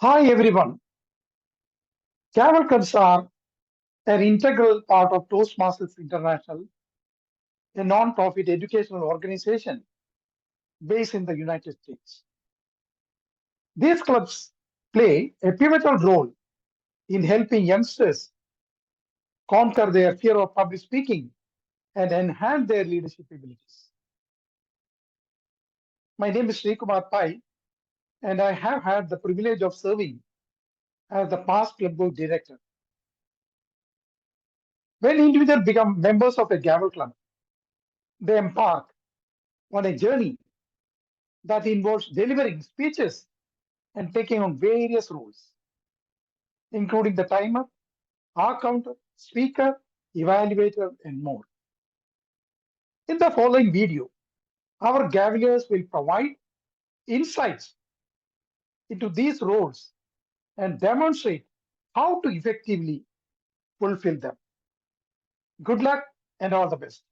Hi everyone. Gavel clubs are an integral part of Toastmasters International, a non-profit educational organization based in the United States. These clubs play a pivotal role in helping youngsters conquer their fear of public speaking and enhance their leadership abilities. My name is Sri Kumar Pai, and I have had the privilege of serving as the past club board director. When individuals become members of a Gavel club, they embark on a journey that involves delivering speeches and taking on various roles, including the timer, counter, speaker, evaluator, and more. In the following video, our Gaveliers will provide insights into these roles and demonstrate how to effectively fulfill them. Good luck and all the best.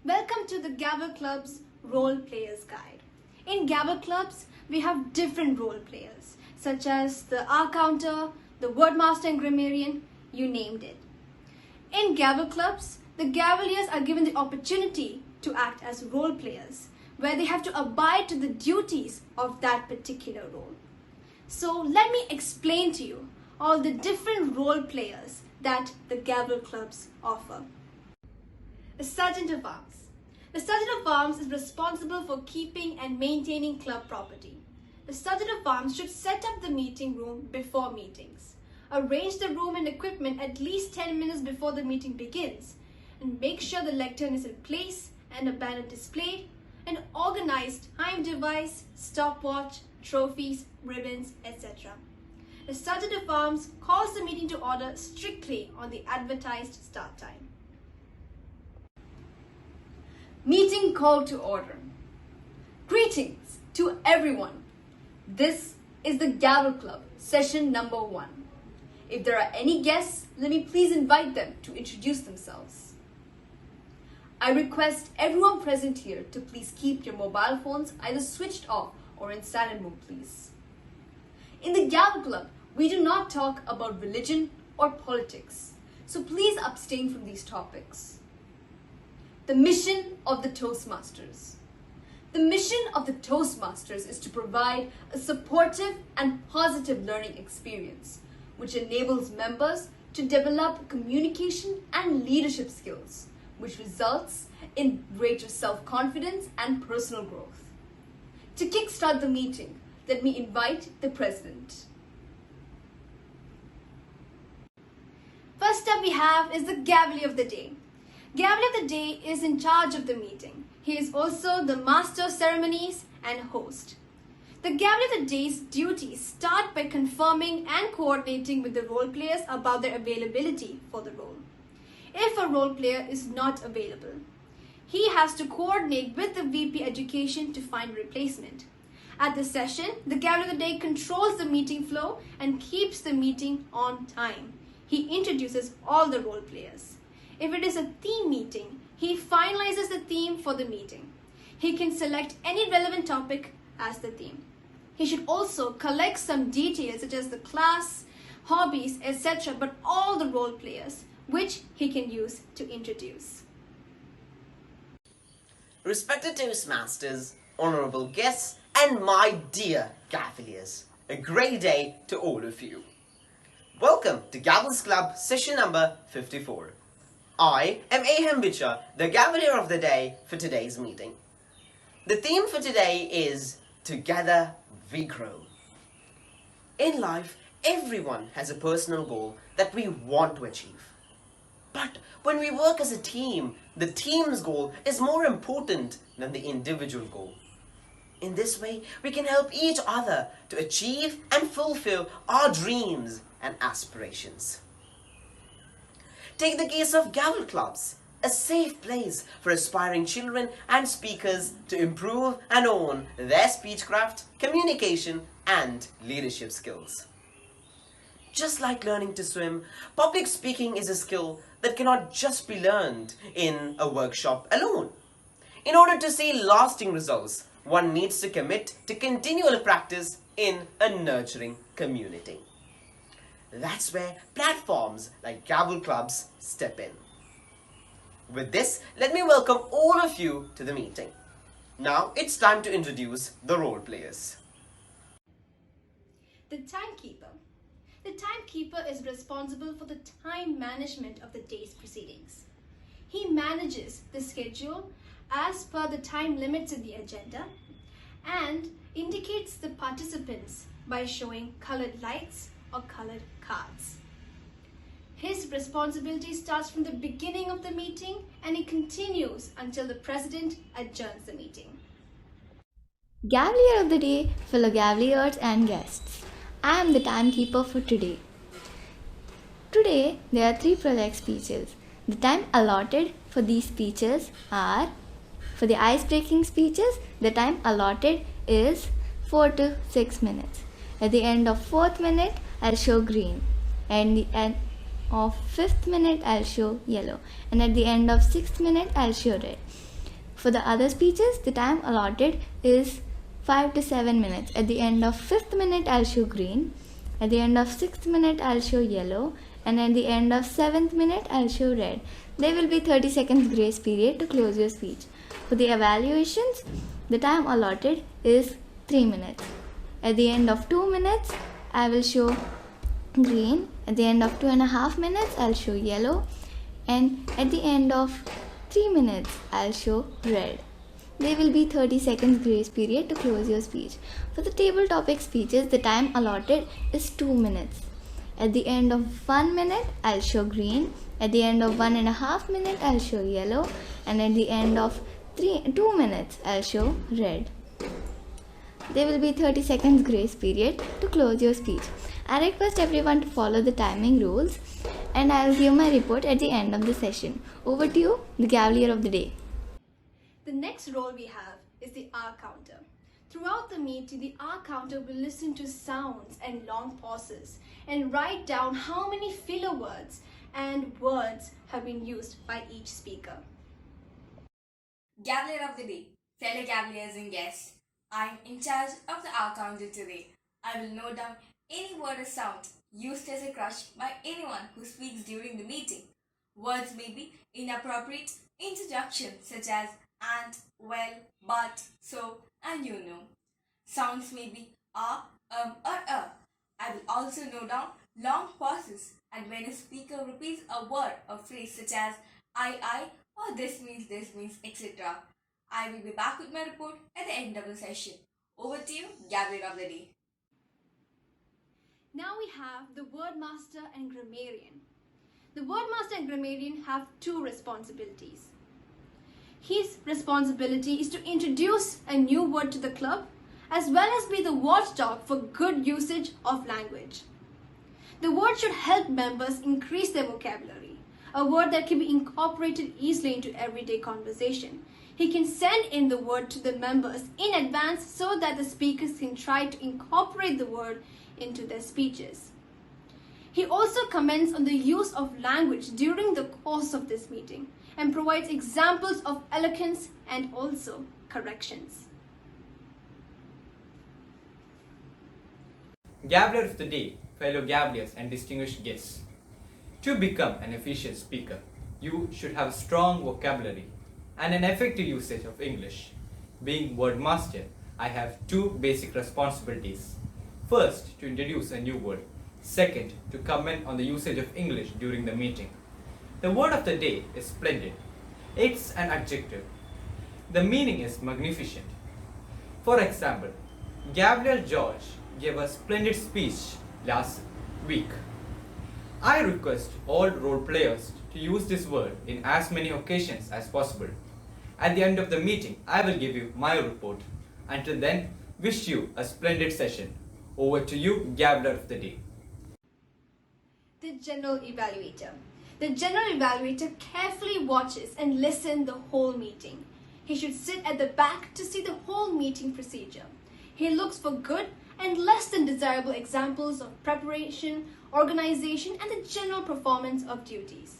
Welcome to the Gavel Club's Role Players Guide. In Gavel Clubs, we have different role players, such as the counter, the wordmaster and grammarian, you named it. In Gavel Clubs, the Gaveliers are given the opportunity to act as role players, where they have to abide to the duties of that particular role. So let me explain to you all the different role players that the Gavel Clubs offer. The Sergeant of Arms. The Sergeant of Arms is responsible for keeping and maintaining club property. The Sergeant of Arms should set up the meeting room before meetings, arrange the room and equipment at least 10 minutes before the meeting begins, and make sure the lectern is in place and a banner displayed, and organized time device, stopwatch, trophies, ribbons, etc. The Sergeant of Arms calls the meeting to order strictly on the advertised start time. Meeting call to order. Greetings to everyone. This is the Gavel Club, session number 1. If there are any guests, let me please invite them to introduce themselves. I request everyone present here to please keep your mobile phones either switched off or in silent mode, please. In the Gavel Club, we do not talk about religion or politics, so please abstain from these topics. The mission of the Toastmasters. The mission of the Toastmasters is to provide a supportive and positive learning experience, which enables members to develop communication and leadership skills, which results in greater self-confidence and personal growth. To kickstart the meeting, let me invite the President. First up we have is the Gavelier of the Day. Gavelier of the Day is in charge of the meeting. He is also the master of ceremonies and host. The Gavelier of the Day's duties start by confirming and coordinating with the role players about their availability for the role. If a role player is not available, he has to coordinate with the VP Education to find a replacement. At this session, the Gavelier of the Day controls the meeting flow and keeps the meeting on time. He introduces all the role players. If it is a theme meeting, he finalizes the theme for the meeting. He can select any relevant topic as the theme. He should also collect some details such as the class, hobbies, etc., but all the role players, which he can use to introduce. Respected Toastmasters, honourable guests, and my dear Gaveliers, a great day to all of you. Welcome to Gavel's Club session number 54. I am Aham Bicha, the Gavelier of the Day for today's meeting. The theme for today is Together We Grow. In life, everyone has a personal goal that we want to achieve. But when we work as a team, the team's goal is more important than the individual goal. In this way, we can help each other to achieve and fulfill our dreams and aspirations. Take the case of Gavel Clubs, a safe place for aspiring children and speakers to improve and own their speechcraft, communication, and leadership skills. Just like learning to swim, public speaking is a skill that cannot just be learned in a workshop alone. In order to see lasting results, one needs to commit to continual practice in a nurturing community. That's where platforms like Gavel clubs step in. With this, let me welcome all of you to the meeting. Now it's time to introduce the role players. The timekeeper. The timekeeper is responsible for the time management of the day's proceedings. He manages the schedule as per the time limits in the agenda and indicates the participants by showing colored lights or colored cards. His responsibility starts from the beginning of the meeting and it continues until the president adjourns the meeting. Gavelier of the day, fellow Gaveliers and guests. I am the timekeeper for today. Today there are 3 project speeches. The time allotted for these speeches are, for the ice-breaking speeches, the time allotted is 4 to 6 minutes. At the end of 4th minute, I'll show green. And the end of 5th minute, I'll show yellow. And at the end of 6th minute, I'll show red. For the other speeches, the time allotted is 5 to 7 minutes. At the end of 5th minute, I'll show green. At the end of 6th minute, I'll show yellow. And at the end of 7th minute, I'll show red. There will be 30 seconds grace period to close your speech. For the evaluations, the time allotted is 3 minutes. At the end of 2 minutes, I will show green. At the end of 2.5 minutes, I'll show yellow. And at the end of 3 minutes, I'll show red. There will be 30 seconds grace period to close your speech. For the table topic speeches, the time allotted is 2 minutes. At the end of 1 minute, I'll show green. At the end of 1.5 minutes, I'll show yellow. And at the end of 2 minutes, I'll show red. There will be 30 seconds grace period to close your speech. I request everyone to follow the timing rules and I'll give my report at the end of the session. Over to you, the Gavelier of the day. The next role we have is the R counter. Throughout the meeting, the R counter will listen to sounds and long pauses and write down how many filler words and words have been used by each speaker. Gavelier of the day, fellow Gaveliers and guests. I'm in charge of the R counter today. I will note down any word or sound used as a crush by anyone who speaks during the meeting. Words may be inappropriate introduction such as and, well, but, so, and you know. Sounds may be or I will also note down long pauses and when a speaker repeats a word or phrase such as I, or this means, etc. I will be back with my report at the end of the session. Over to you, Gavelier of the day. Now we have the wordmaster and grammarian. The wordmaster and grammarian have 2 responsibilities. His responsibility is to introduce a new word to the club as well as be the watchdog for good usage of language. The word should help members increase their vocabulary, a word that can be incorporated easily into everyday conversation. He can send in the word to the members in advance so that the speakers can try to incorporate the word into their speeches. He also comments on the use of language during the course of this meeting and provides examples of eloquence and also corrections. Gavelier of the day, fellow Gaveliers and distinguished guests. To become an efficient speaker, you should have a strong vocabulary and an effective usage of English. Being wordmaster, I have 2 basic responsibilities. First, to introduce a new word. Second, to comment on the usage of English during the meeting. The word of the day is splendid. It's an adjective. The meaning is magnificent. For example, Gavelier George gave a splendid speech last week. I request all role players to use this word in as many occasions as possible. At the end of the meeting, I will give you my report. Until then, wish you a splendid session. Over to you, Gavelier of the day. The general evaluator. The general evaluator carefully watches and listens the whole meeting. He should sit at the back to see the whole meeting procedure. He looks for good and less than desirable examples of preparation, organization, and the general performance of duties.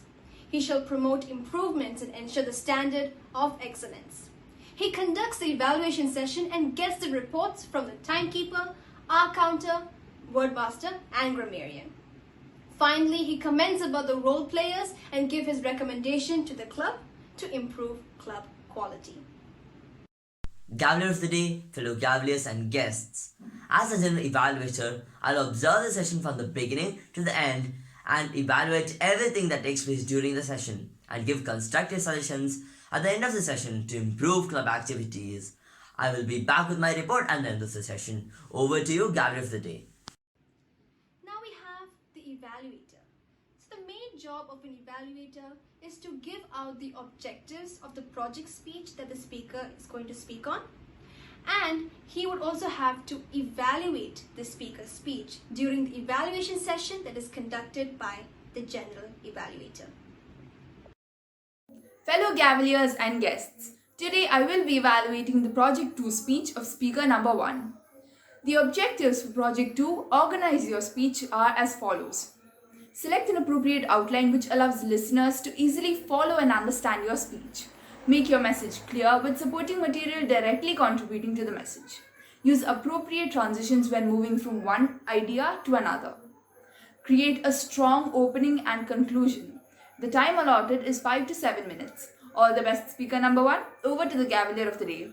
He shall promote improvements and ensure the standard of excellence. He conducts the evaluation session and gets the reports from the Timekeeper, R-Counter, Wordmaster and Grammarian. Finally, he comments about the role players and gives his recommendation to the club to improve club quality. Gavelier of the day, fellow Gaveliers and guests. As a general evaluator, I'll observe the session from the beginning to the end and evaluate everything that takes place during the session and give constructive suggestions at the end of the session to improve club activities. I will be back with my report at the end of the session. Over to you, Gavelier of the day. Now we have the evaluator. So the main job of an evaluator is to give out the objectives of the project speech that the speaker is going to speak on, and he would also have to evaluate the speaker's speech during the evaluation session that is conducted by the general evaluator. Fellow Gaveliers and guests, today I will be evaluating the Project 2 speech of speaker number 1. The objectives for Project 2 Organize Your Speech are as follows. Select an appropriate outline which allows listeners to easily follow and understand your speech. Make your message clear with supporting material directly contributing to the message. Use appropriate transitions when moving from one idea to another. Create a strong opening and conclusion. The time allotted is 5 to 7 minutes. All the best, speaker number 1. Over to the Gavelier of the day.